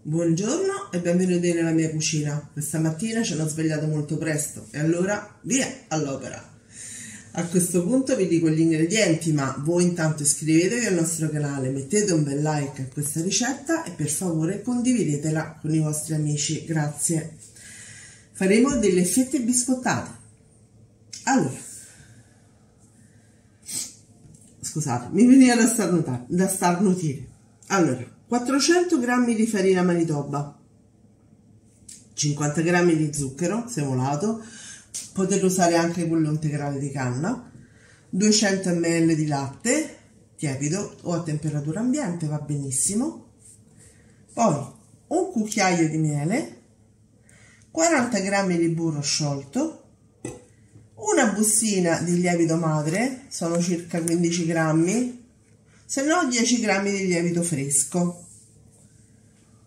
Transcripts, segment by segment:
Buongiorno e benvenuti nella mia cucina. Questa mattina ci hanno svegliato molto presto e allora via all'opera. A questo punto vi dico gli ingredienti, ma voi intanto iscrivetevi al nostro canale, mettete un bel like a questa ricetta e per favore condividetela con i vostri amici, grazie. Faremo delle fette biscottate. Allora, scusate, mi veniva da starnutire. Allora, 400 g di farina Manitoba, 50 g di zucchero semolato, potete usare anche quello integrale di canna, 200 ml di latte tiepido o a temperatura ambiente, va benissimo, poi un cucchiaio di miele, 40 g di burro sciolto, una bustina di lievito madre, sono circa 15 grammi, se no 10 g di lievito fresco,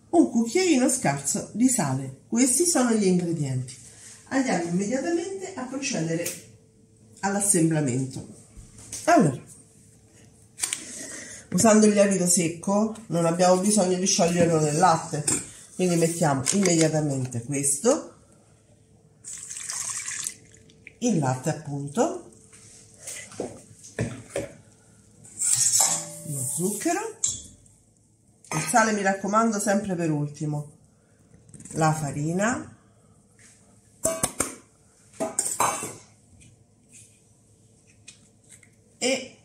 un cucchiaino scarso di sale. Questi sono gli ingredienti. Andiamo immediatamente a procedere all'assemblamento. Allora, usando il lievito secco non abbiamo bisogno di scioglierlo nel latte, quindi mettiamo immediatamente questo, il latte appunto, lo zucchero, il sale mi raccomando sempre per ultimo, la farina e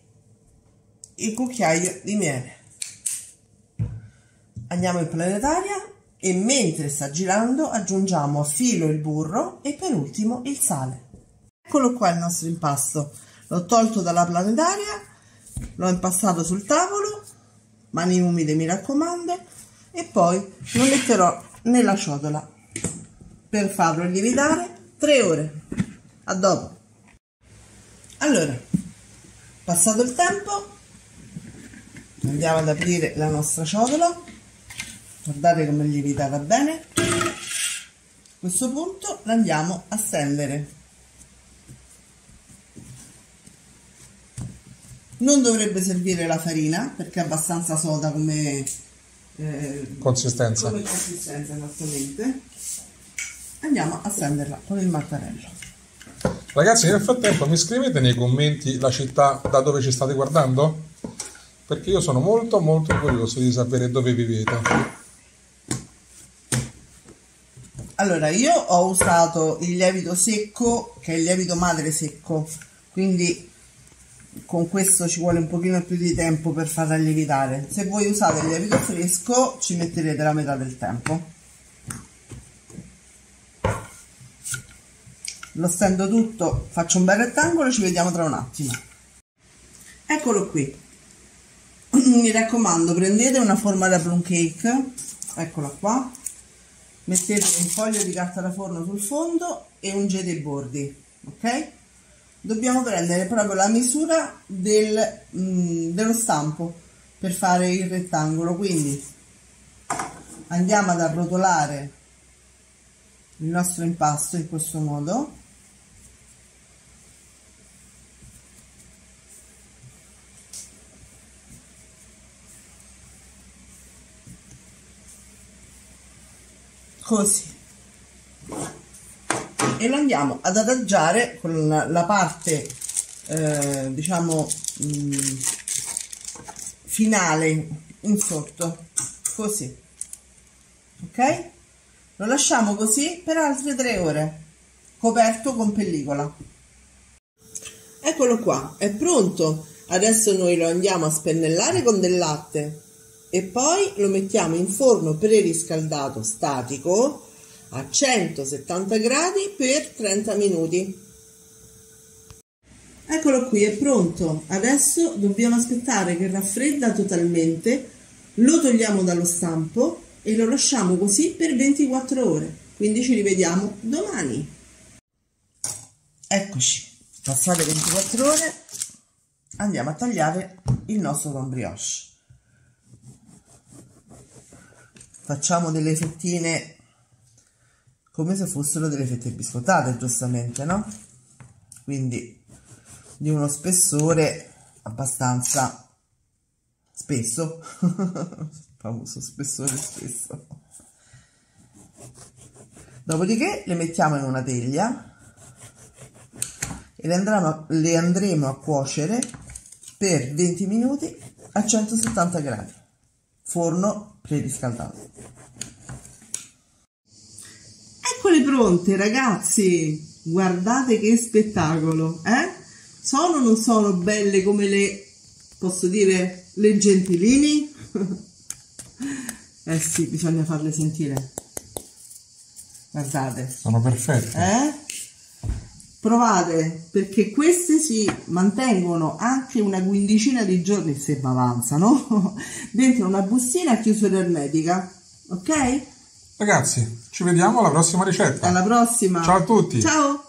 il cucchiaio di miele. Andiamo in planetaria e mentre sta girando aggiungiamo a filo il burro e per ultimo il sale. Eccolo qua il nostro impasto, l'ho tolto dalla planetaria, l'ho impastato sul tavolo, mani umide mi raccomando, e poi lo metterò nella ciotola per farlo lievitare 3 ore. A dopo. Allora, passato il tempo, andiamo ad aprire la nostra ciotola, guardate come è lievitata bene. A questo punto la andiamo a stendere. Non dovrebbe servire la farina perché è abbastanza soda come consistenza. Esattamente. Andiamo a stenderla con il mattarello. Ragazzi, nel frattempo mi scrivete nei commenti la città da dove ci state guardando? Perché io sono molto curioso di sapere dove vivete. Allora, io ho usato il lievito secco, che è il lievito madre secco, quindi con questo ci vuole un pochino più di tempo per farla lievitare. Se voi usate il lievito fresco ci metterete la metà del tempo. Lo stendo tutto, faccio un bel rettangolo e ci vediamo tra un attimo. Eccolo qui. Mi raccomando, prendete una forma da plum cake, eccola qua, mettete un foglio di carta da forno sul fondo e ungete i bordi, ok? Dobbiamo prendere proprio la misura dello stampo per fare il rettangolo, quindi andiamo ad arrotolare il nostro impasto in questo modo. Così. E lo andiamo ad adagiare con la parte diciamo finale in sotto, così, ok? Lo lasciamo così per altre 3 ore coperto con pellicola. Eccolo qua, è pronto. Adesso noi lo andiamo a spennellare con del latte e poi lo mettiamo in forno preriscaldato statico a 170 gradi per 30 minuti. Eccolo qui, è pronto. Adesso dobbiamo aspettare che raffredda totalmente, lo togliamo dallo stampo e lo lasciamo così per 24 ore. Quindi ci rivediamo domani. Eccoci, passate 24 ore, andiamo a tagliare il nostro pan brioche. Facciamo delle fettine come se fossero delle fette biscottate, giustamente, no? Quindi di uno spessore abbastanza spesso, famoso spessore spesso. Dopodiché le mettiamo in una teglia e le andremo a cuocere per 20 minuti a 170 gradi, forno preriscaldato. Eccole pronte ragazzi, guardate che spettacolo, eh? Sono o non sono belle come le, posso dire, le gentilini? Eh sì, bisogna farle sentire. Guardate. Sono perfette. Provate, perché queste si mantengono anche una quindicina di giorni, se avanzano, dentro una bustina a chiusura ermetica. Ok? Ragazzi, ci vediamo alla prossima ricetta. Alla prossima. Ciao a tutti. Ciao.